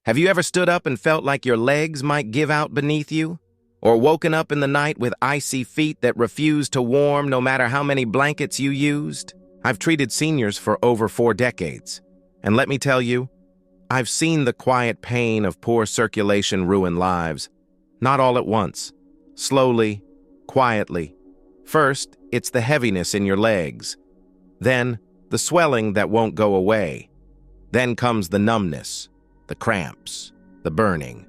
Have you ever stood up and felt like your legs might give out beneath you? Or woken up in the night with icy feet that refused to warm no matter how many blankets you used? I've treated seniors for over 4 decades. And let me tell you, I've seen the quiet pain of poor circulation ruin lives. Not all at once. Slowly, quietly. First, it's the heaviness in your legs. Then, the swelling that won't go away. Then comes the numbness, the cramps, the burning,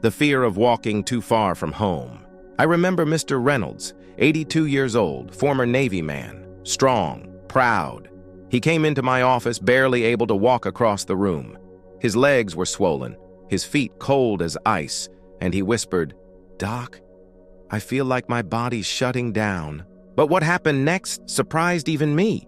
the fear of walking too far from home. I remember Mr. Reynolds, 82 years old, former Navy man, strong, proud. He came into my office barely able to walk across the room. His legs were swollen, his feet cold as ice, and he whispered, "Doc, I feel like my body's shutting down." But what happened next surprised even me.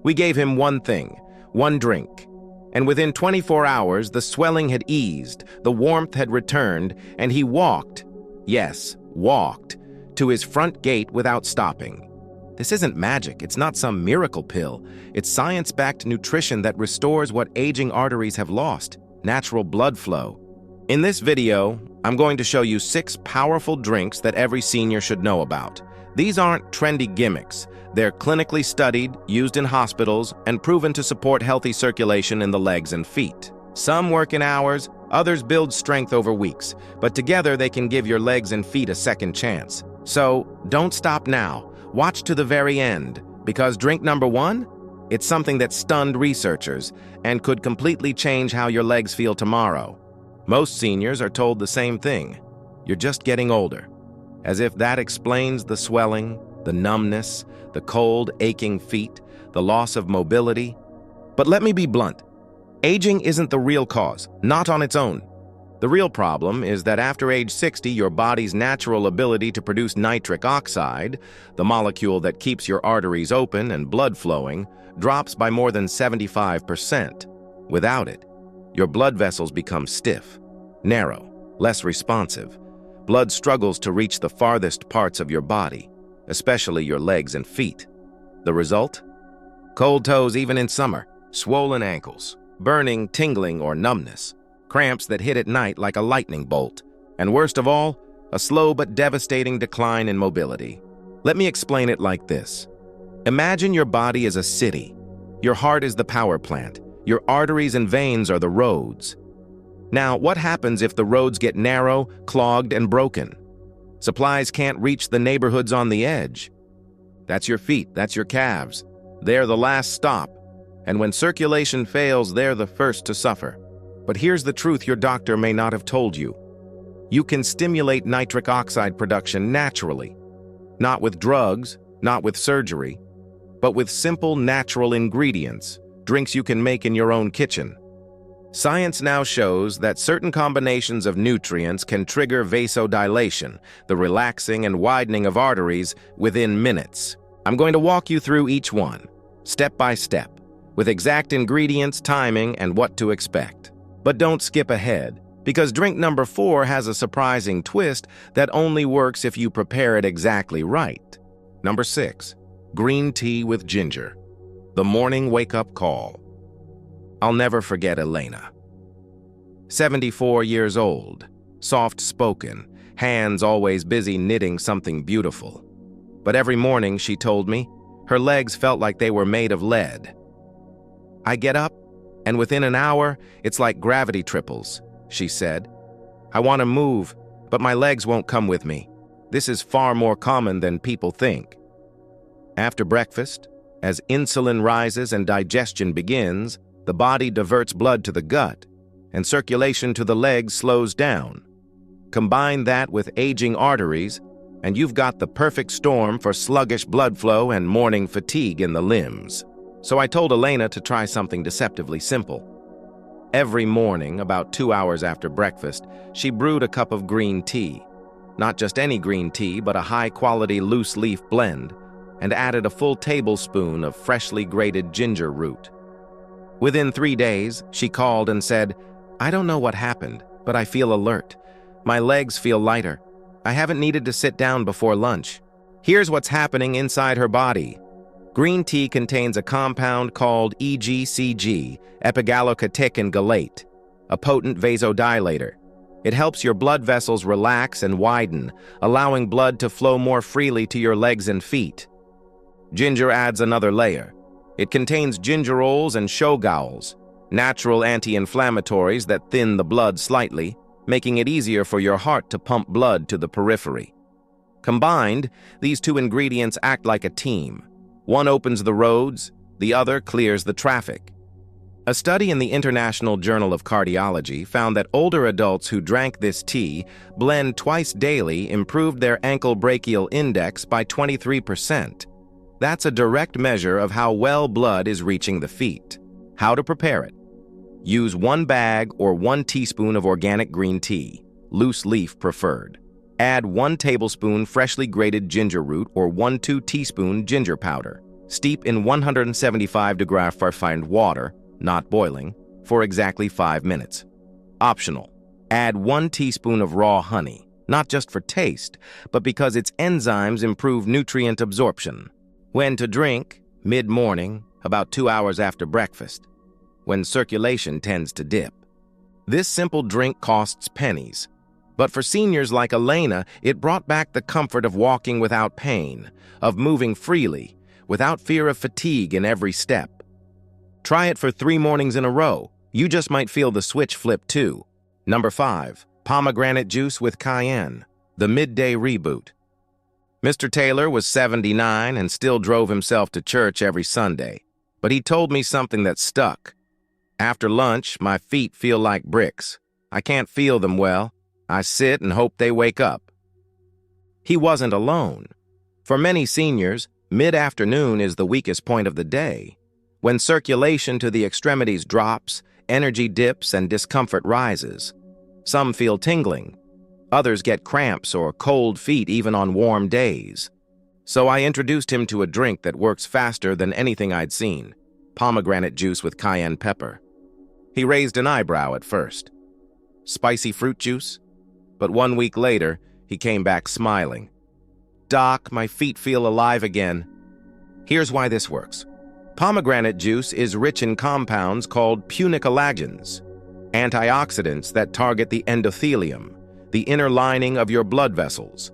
We gave him one thing, one drink, and within 24 hours the swelling had eased, the warmth had returned, and he walked, yes, walked, to his front gate without stopping. This isn't magic, it's not some miracle pill. It's science-backed nutrition that restores what aging arteries have lost, natural blood flow. In this video, I'm going to show you 6 powerful drinks that every senior should know about. These aren't trendy gimmicks. They're clinically studied, used in hospitals, and proven to support healthy circulation in the legs and feet. Some work in hours, others build strength over weeks, but together they can give your legs and feet a second chance. So, don't stop now. Watch to the very end, because drink number 1? It's something that stunned researchers and could completely change how your legs feel tomorrow. Most seniors are told the same thing. You're just getting older. As if that explains the swelling, the numbness, the cold, aching feet, the loss of mobility. But let me be blunt. Aging isn't the real cause, not on its own. The real problem is that after age 60, your body's natural ability to produce nitric oxide, the molecule that keeps your arteries open and blood flowing, drops by more than 75%. Without it, your blood vessels become stiff, narrow, less responsive. Blood struggles to reach the farthest parts of your body, especially your legs and feet. The result? Cold toes even in summer, swollen ankles, burning, tingling, or numbness, cramps that hit at night like a lightning bolt, and worst of all, a slow but devastating decline in mobility. Let me explain it like this. Imagine your body is a city. Your heart is the power plant. Your arteries and veins are the roads. Now, what happens if the roads get narrow, clogged, and broken? Supplies can't reach the neighborhoods on the edge. That's your feet, that's your calves. They're the last stop. And when circulation fails, they're the first to suffer. But here's the truth your doctor may not have told you. You can stimulate nitric oxide production naturally. Not with drugs, not with surgery, but with simple natural ingredients, drinks you can make in your own kitchen. Science now shows that certain combinations of nutrients can trigger vasodilation, the relaxing and widening of arteries, within minutes. I'm going to walk you through each one, step by step, with exact ingredients, timing, and what to expect. But don't skip ahead, because drink number 4 has a surprising twist that only works if you prepare it exactly right. Number 6, green tea with ginger. The morning wake-up call. I'll never forget Elena. 74 years old, soft-spoken, hands always busy knitting something beautiful. But every morning, she told me, her legs felt like they were made of lead. I get up, and within an hour, it's like gravity triples, she said. I want to move, but my legs won't come with me. This is far more common than people think. After breakfast, as insulin rises and digestion begins, the body diverts blood to the gut, and circulation to the legs slows down. Combine that with aging arteries, and you've got the perfect storm for sluggish blood flow and morning fatigue in the limbs. So I told Elena to try something deceptively simple. Every morning, about 2 hours after breakfast, she brewed a cup of green tea. Not just any green tea, but a high-quality loose-leaf blend, and added a full tablespoon of freshly grated ginger root. Within 3 days, she called and said, "I don't know what happened, but I feel alert. My legs feel lighter. I haven't needed to sit down before lunch." Here's what's happening inside her body. Green tea contains a compound called EGCG, epigallocatechin gallate, a potent vasodilator. It helps your blood vessels relax and widen, allowing blood to flow more freely to your legs and feet. Ginger adds another layer. It contains gingerols and shogaols, natural anti-inflammatories that thin the blood slightly, making it easier for your heart to pump blood to the periphery. Combined, these two ingredients act like a team. One opens the roads, the other clears the traffic. A study in the International Journal of Cardiology found that older adults who drank this tea blend twice daily improved their ankle brachial index by 23%. That's a direct measure of how well blood is reaching the feet. How to prepare it? Use 1 bag or 1 teaspoon of organic green tea, loose leaf preferred. Add 1 tablespoon freshly grated ginger root or 1-2 teaspoon ginger powder. Steep in 175-degree Fahrenheit water, not boiling, for exactly 5 minutes. Optional. Add 1 teaspoon of raw honey, not just for taste, but because its enzymes improve nutrient absorption. When to drink? Mid-morning, about 2 hours after breakfast, when circulation tends to dip. This simple drink costs pennies, but for seniors like Elena, it brought back the comfort of walking without pain, of moving freely, without fear of fatigue in every step. Try it for 3 mornings in a row. You just might feel the switch flip too. Number 5, pomegranate juice with cayenne, the midday reboot. Mr. Taylor was 79 and still drove himself to church every Sunday, but he told me something that stuck. After lunch, my feet feel like bricks. I can't feel them well. I sit and hope they wake up. He wasn't alone. For many seniors, mid-afternoon is the weakest point of the day. When circulation to the extremities drops, energy dips and discomfort rises. Some feel tingling. Others get cramps or cold feet even on warm days. So I introduced him to a drink that works faster than anything I'd seen: pomegranate juice with cayenne pepper. He raised an eyebrow at first. Spicy fruit juice? But 1 week later, he came back smiling. "Doc, my feet feel alive again." Here's why this works. Pomegranate juice is rich in compounds called punicolagens, antioxidants that target the endothelium, the inner lining of your blood vessels.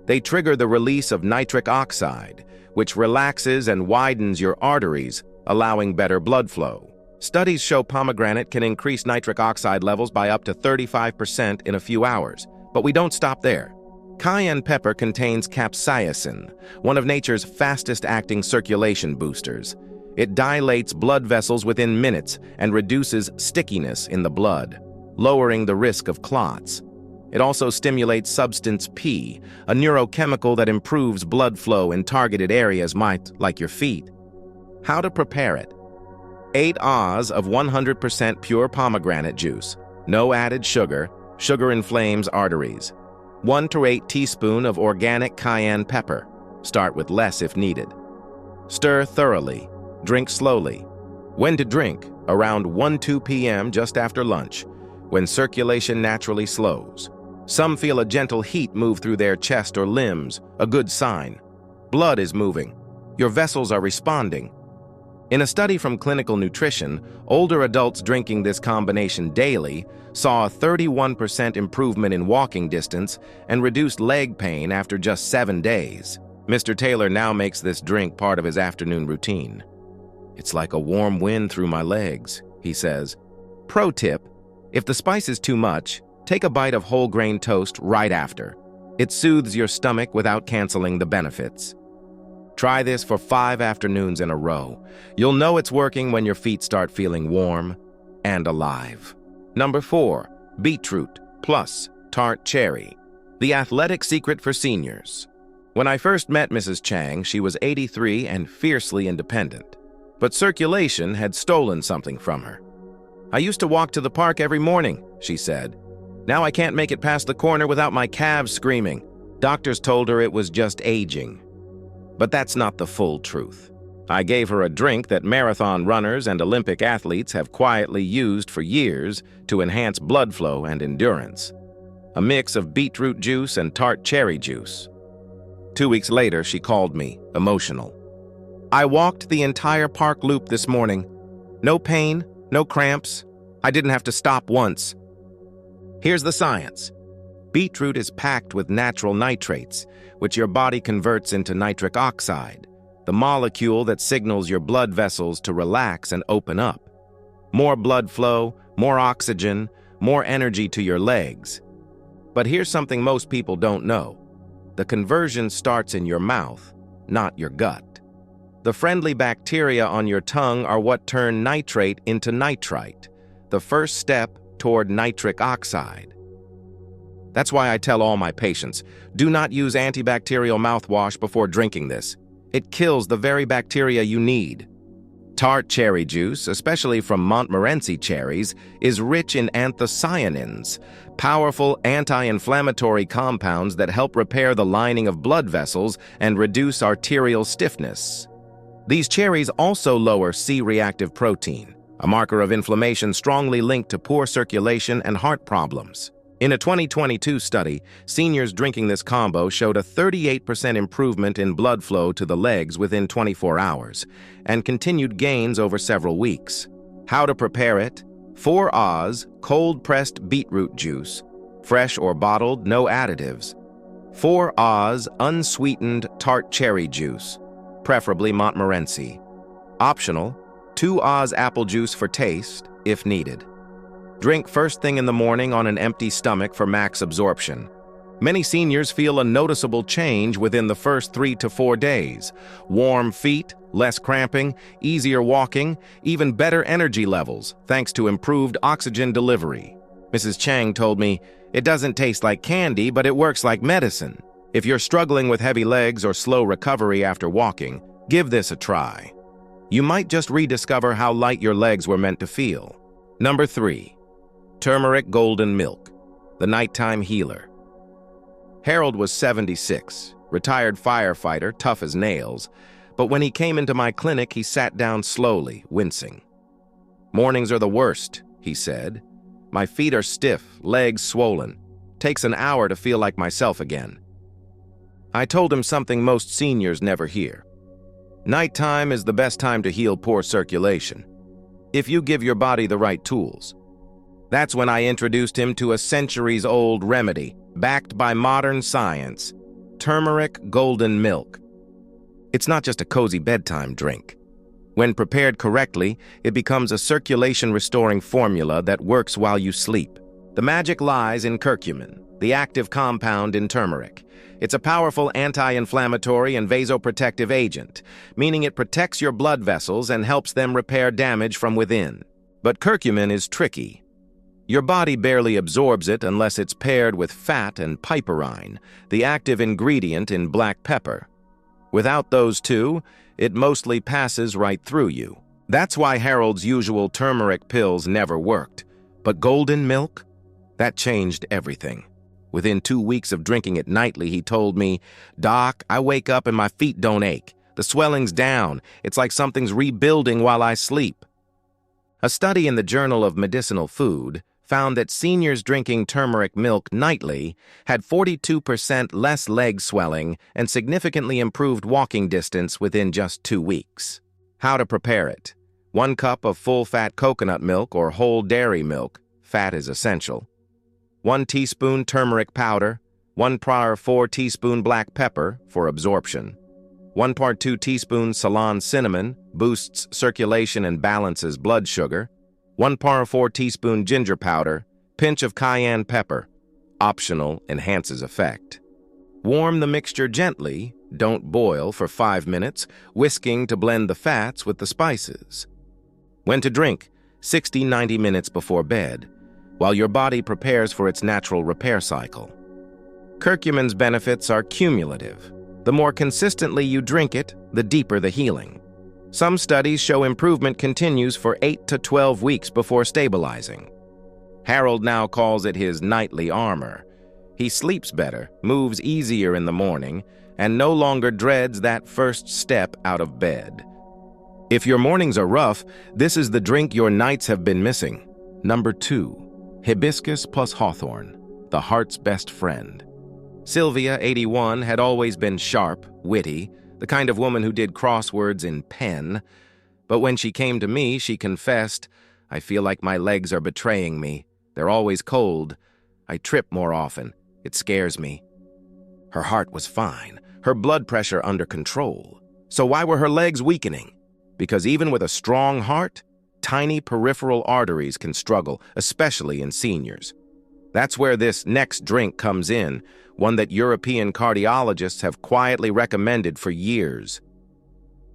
They trigger the release of nitric oxide, which relaxes and widens your arteries, allowing better blood flow. Studies show pomegranate can increase nitric oxide levels by up to 35% in a few hours, but we don't stop there. Cayenne pepper contains capsaicin, one of nature's fastest-acting circulation boosters. It dilates blood vessels within minutes and reduces stickiness in the blood, lowering the risk of clots. It also stimulates substance P, a neurochemical that improves blood flow in targeted areas like your feet. How to prepare it? 8 Oz of 100% pure pomegranate juice. No added sugar. Sugar inflames arteries. 1 to 8 teaspoons of organic cayenne pepper. Start with less if needed. Stir thoroughly. Drink slowly. When to drink? Around 1-2 p.m. just after lunch, when circulation naturally slows. Some feel a gentle heat move through their chest or limbs, a good sign. Blood is moving. Your vessels are responding. In a study from Clinical Nutrition, older adults drinking this combination daily saw a 31% improvement in walking distance and reduced leg pain after just 7 days. Mr. Taylor now makes this drink part of his afternoon routine. "It's like a warm wind through my legs," he says. Pro tip: if the spice is too much, take a bite of whole grain toast right after. It soothes your stomach without canceling the benefits. Try this for 5 afternoons in a row. You'll know it's working when your feet start feeling warm and alive. Number 4, beetroot plus tart cherry, the athletic secret for seniors. When I first met Mrs. Chang, she was 83 and fiercely independent. But circulation had stolen something from her. "I used to walk to the park every morning," she said. "Now I can't make it past the corner without my calves screaming." Doctors told her it was just aging. But that's not the full truth. I gave her a drink that marathon runners and Olympic athletes have quietly used for years to enhance blood flow and endurance. A mix of beetroot juice and tart cherry juice. 2 weeks later, she called me, emotional. "I walked the entire park loop this morning. No pain, no cramps. I didn't have to stop once. Here's the science. Beetroot is packed with natural nitrates, which your body converts into nitric oxide, the molecule that signals your blood vessels to relax and open up. More blood flow, more oxygen, more energy to your legs. But here's something most people don't know. The conversion starts in your mouth, not your gut. The friendly bacteria on your tongue are what turn nitrate into nitrite, the first step toward nitric oxide. That's why I tell all my patients, do not use antibacterial mouthwash before drinking this. It kills the very bacteria you need. Tart cherry juice, especially from Montmorency cherries, is rich in anthocyanins, powerful anti-inflammatory compounds that help repair the lining of blood vessels and reduce arterial stiffness. These cherries also lower C-reactive protein, a marker of inflammation strongly linked to poor circulation and heart problems. In a 2022 study, seniors drinking this combo showed a 38% improvement in blood flow to the legs within 24 hours and continued gains over several weeks. How to prepare it? 4 Oz cold-pressed beetroot juice, fresh or bottled, no additives. 4 Oz unsweetened tart cherry juice, preferably Montmorency. Optional, 2 Oz apple juice for taste, if needed. Drink first thing in the morning on an empty stomach for max absorption. Many seniors feel a noticeable change within the first 3 to 4 days. Warm feet, less cramping, easier walking, even better energy levels thanks to improved oxygen delivery. Mrs. Chang told me, "It doesn't taste like candy, but it works like medicine." If you're struggling with heavy legs or slow recovery after walking, give this a try. You might just rediscover how light your legs were meant to feel. Number 3. Turmeric Golden Milk, the nighttime healer. Harold was 76, retired firefighter, tough as nails, but when he came into my clinic, he sat down slowly, wincing. "Mornings are the worst," he said. "My feet are stiff, legs swollen. Takes an hour to feel like myself again." I told him something most seniors never hear. Nighttime is the best time to heal poor circulation, if you give your body the right tools. That's when I introduced him to a centuries-old remedy, backed by modern science, turmeric golden milk. It's not just a cozy bedtime drink. When prepared correctly, it becomes a circulation-restoring formula that works while you sleep. The magic lies in curcumin, the active compound in turmeric. It's a powerful anti-inflammatory and vasoprotective agent, meaning it protects your blood vessels and helps them repair damage from within. But curcumin is tricky. Your body barely absorbs it unless it's paired with fat and piperine, the active ingredient in black pepper. Without those two, it mostly passes right through you. That's why Harold's usual turmeric pills never worked. But golden milk? That changed everything. Within 2 weeks of drinking it nightly, he told me, "Doc, I wake up and my feet don't ache. The swelling's down. It's like something's rebuilding while I sleep." A study in the Journal of Medicinal Food found that seniors drinking turmeric milk nightly had 42% less leg swelling and significantly improved walking distance within just 2 weeks. How to prepare it? 1 cup of full-fat coconut milk or whole dairy milk. Fat is essential. 1 teaspoon turmeric powder. 1/4 teaspoon black pepper for absorption. 1/2 teaspoon Ceylon cinnamon boosts circulation and balances blood sugar. 1/4 teaspoon ginger powder, pinch of cayenne pepper. Optional, enhances effect. Warm the mixture gently, don't boil for 5 minutes, whisking to blend the fats with the spices. When to drink? 60-90 minutes before bed, while your body prepares for its natural repair cycle. Curcumin's benefits are cumulative. The more consistently you drink it, the deeper the healing. Some studies show improvement continues for 8 to 12 weeks before stabilizing. Harold now calls it his nightly armor. He sleeps better, moves easier in the morning, and no longer dreads that first step out of bed. If your mornings are rough, this is the drink your nights have been missing. Number 2. Hibiscus plus hawthorn, the heart's best friend. Sylvia, 81, had always been sharp, witty, the kind of woman who did crosswords in pen. But when she came to me, she confessed, I feel like my legs are betraying me. They're always cold. I trip more often. It scares me. Her heart was fine, her blood pressure under control. So why were her legs weakening? Because even with a strong heart, tiny peripheral arteries can struggle, especially in seniors. That's where this next drink comes in, one that European cardiologists have quietly recommended for years.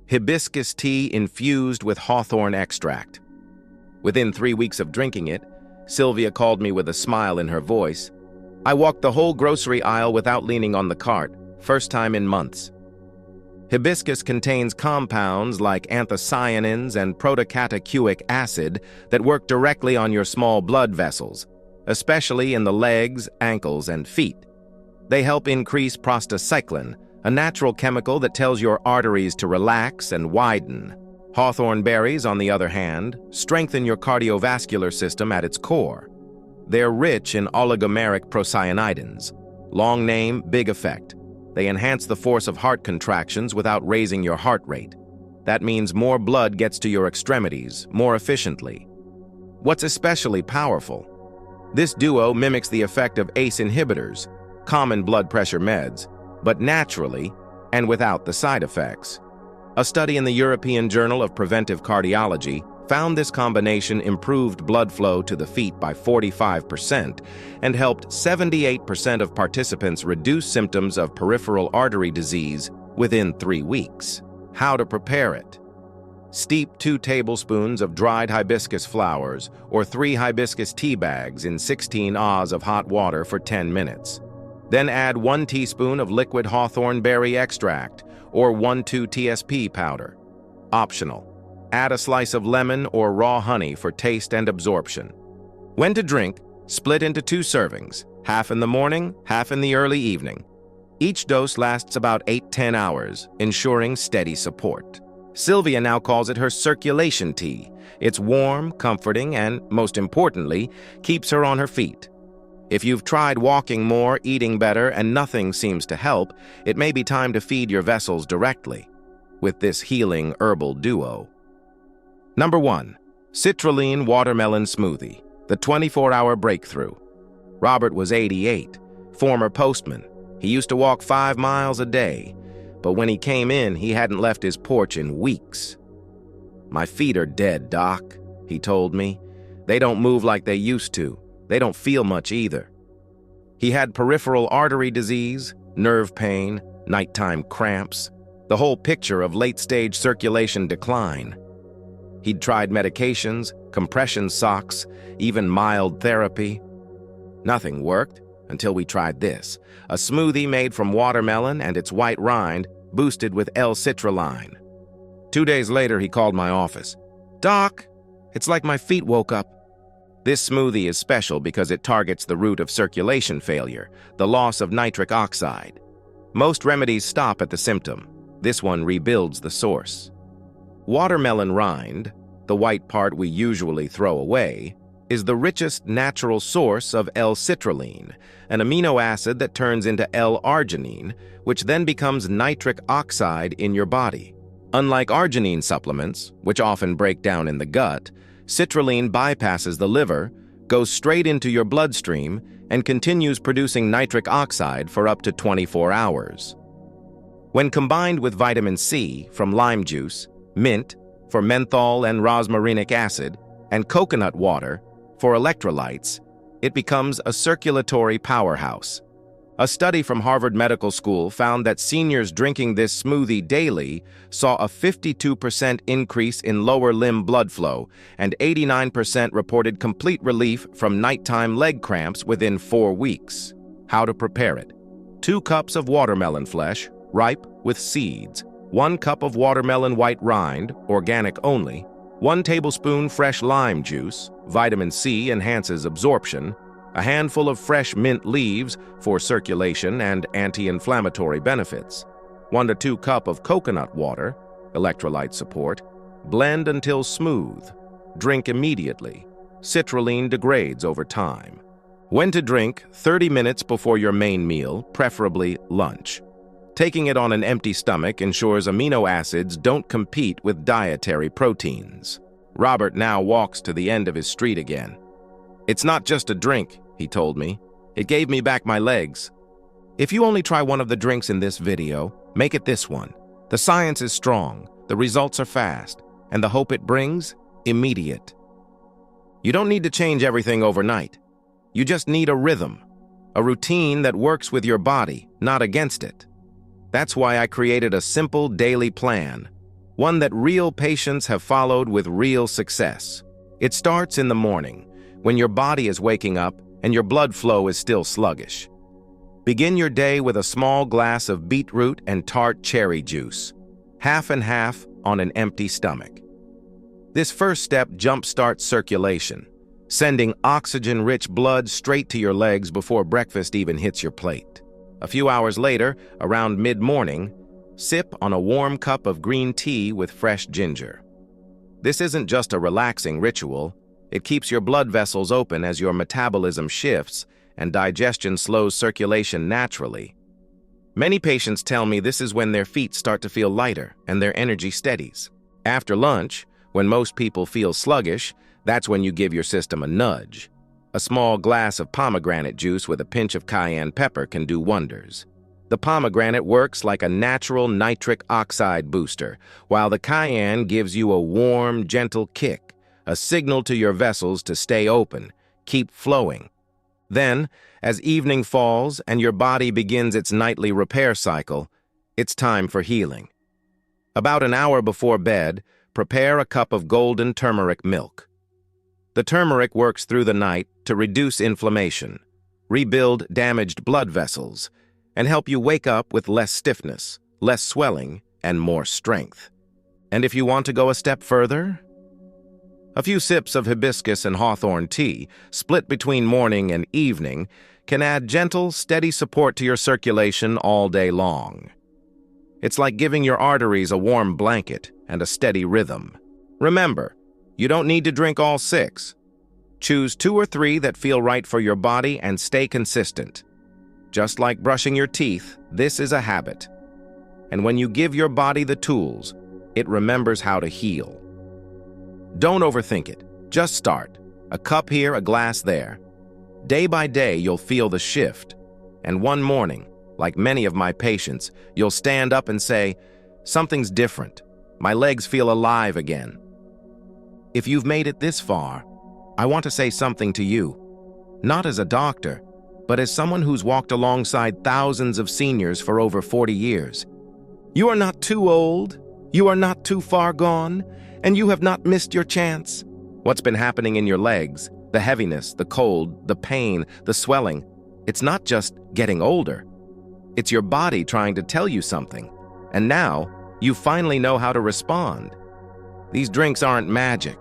Hibiscus tea infused with hawthorn extract. Within 3 weeks of drinking it, Sylvia called me with a smile in her voice. I walked the whole grocery aisle without leaning on the cart, first time in months. Hibiscus contains compounds like anthocyanins and protocatechuic acid that work directly on your small blood vessels, especially in the legs, ankles, and feet. They help increase prostacyclin, a natural chemical that tells your arteries to relax and widen. Hawthorn berries, on the other hand, strengthen your cardiovascular system at its core. They're rich in oligomeric procyanidins. Long name, big effect. They enhance the force of heart contractions without raising your heart rate. That means more blood gets to your extremities more efficiently. What's especially powerful? This duo mimics the effect of ACE inhibitors, common blood pressure meds, but naturally and without the side effects. A study in the European Journal of Preventive Cardiology found this combination improved blood flow to the feet by 45% and helped 78% of participants reduce symptoms of peripheral artery disease within 3 weeks. How to prepare it? Steep 2 tablespoons of dried hibiscus flowers or 3 hibiscus tea bags in 16 Oz of hot water for 10 minutes. Then add 1 teaspoon of liquid hawthorn berry extract or 1,2 TSP powder. Optional. Add a slice of lemon or raw honey for taste and absorption. When to drink, split into 2 servings, half in the morning, half in the early evening. Each dose lasts about 8–10 hours, ensuring steady support. Sylvia now calls it her circulation tea. It's warm, comforting, and, most importantly, keeps her on her feet. If you've tried walking more, eating better, and nothing seems to help, it may be time to feed your vessels directly with this healing herbal duo. Number 1. Citrulline Watermelon Smoothie, the 24-hour breakthrough. Robert was 88, former postman. He used to walk 5 miles a day, but when he came in, he hadn't left his porch in weeks. "My feet are dead, Doc," he told me. "They don't move like they used to. They don't feel much either." He had peripheral artery disease, nerve pain, nighttime cramps, the whole picture of late-stage circulation decline. He'd tried medications, compression socks, even mild therapy. Nothing worked until we tried this, a smoothie made from watermelon and its white rind, boosted with L-citrulline. 2 days later, he called my office. "Doc, it's like my feet woke up." This smoothie is special because it targets the root of circulation failure, the loss of nitric oxide. Most remedies stop at the symptom. This one rebuilds the source. Watermelon rind, the white part we usually throw away, is the richest natural source of L-citrulline, an amino acid that turns into L-arginine, which then becomes nitric oxide in your body. Unlike arginine supplements, which often break down in the gut, citrulline bypasses the liver, goes straight into your bloodstream, and continues producing nitric oxide for up to 24 hours. When combined with vitamin C from lime juice, mint for menthol and rosmarinic acid, and coconut water for electrolytes, it becomes a circulatory powerhouse. A study from Harvard Medical School found that seniors drinking this smoothie daily saw a 52% increase in lower limb blood flow, and 89% reported complete relief from nighttime leg cramps within 4 weeks. How to prepare it? 2 cups of watermelon flesh, ripe with seeds, 1 cup of watermelon white rind, organic only, 1 tablespoon fresh lime juice, vitamin C enhances absorption, a handful of fresh mint leaves for circulation and anti-inflammatory benefits, 1 to 2 cups of coconut water, electrolyte support, blend until smooth, drink immediately. Citrulline degrades over time. When to drink: 30 minutes before your main meal, preferably lunch. Taking it on an empty stomach ensures amino acids don't compete with dietary proteins. Robert now walks to the end of his street again. "It's not just a drink," he told me. "It gave me back my legs." If you only try one of the drinks in this video, make it this one. The science is strong, the results are fast, and the hope it brings, immediate. You don't need to change everything overnight. You just need a rhythm, a routine that works with your body, not against it. That's why I created a simple daily plan, one that real patients have followed with real success. It starts in the morning, when your body is waking up and your blood flow is still sluggish. Begin your day with a small glass of beetroot and tart cherry juice, half and half on an empty stomach. This first step jumpstarts circulation, sending oxygen-rich blood straight to your legs before breakfast even hits your plate. A few hours later, around mid-morning, sip on a warm cup of green tea with fresh ginger. This isn't just a relaxing ritual, it keeps your blood vessels open as your metabolism shifts and digestion slows circulation naturally. Many patients tell me this is when their feet start to feel lighter and their energy steadies. After lunch, when most people feel sluggish, that's when you give your system a nudge. A small glass of pomegranate juice with a pinch of cayenne pepper can do wonders. The pomegranate works like a natural nitric oxide booster, while the cayenne gives you a warm, gentle kick, a signal to your vessels to stay open, keep flowing. Then, as evening falls and your body begins its nightly repair cycle, it's time for healing. About an hour before bed, prepare a cup of golden turmeric milk. The turmeric works through the night to reduce inflammation, rebuild damaged blood vessels, and help you wake up with less stiffness, less swelling, and more strength. And if you want to go a step further, a few sips of hibiscus and hawthorn tea, split between morning and evening, can add gentle, steady support to your circulation all day long. It's like giving your arteries a warm blanket and a steady rhythm. Remember, you don't need to drink all 6. Choose 2 or 3 that feel right for your body and stay consistent. Just like brushing your teeth, this is a habit. And when you give your body the tools, it remembers how to heal. Don't overthink it. Just start. A cup here, a glass there. Day by day, you'll feel the shift. And one morning, like many of my patients, you'll stand up and say, "Something's different. My legs feel alive again." If you've made it this far, I want to say something to you. Not as a doctor, but as someone who's walked alongside thousands of seniors for over 40 years. You are not too old, you are not too far gone, and you have not missed your chance. What's been happening in your legs, the heaviness, the cold, the pain, the swelling, it's not just getting older. It's your body trying to tell you something. And now, you finally know how to respond. These drinks aren't magic.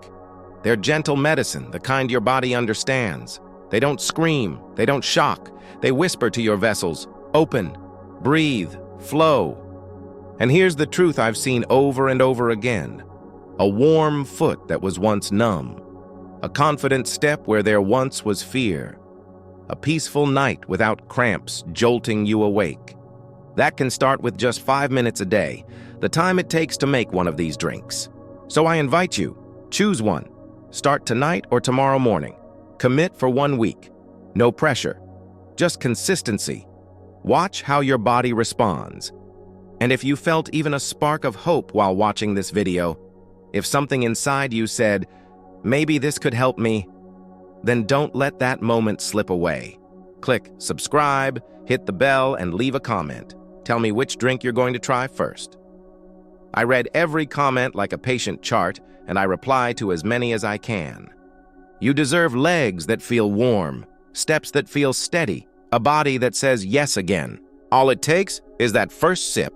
They're gentle medicine, the kind your body understands. They don't scream, they don't shock. They whisper to your vessels, "Open, breathe, flow." And here's the truth I've seen over and over again. A warm foot that was once numb. A confident step where there once was fear. A peaceful night without cramps jolting you awake. That can start with just 5 minutes a day, the time it takes to make one of these drinks. So I invite you, choose one. Start tonight or tomorrow morning. Commit for 1 week. No pressure, just consistency. Watch how your body responds. And if you felt even a spark of hope while watching this video, if something inside you said, "Maybe this could help me," then don't let that moment slip away. Click subscribe, hit the bell, and leave a comment. Tell me which drink you're going to try first. I read every comment like a patient chart, and I reply to as many as I can. You deserve legs that feel warm, steps that feel steady, a body that says yes again. All it takes is that first sip.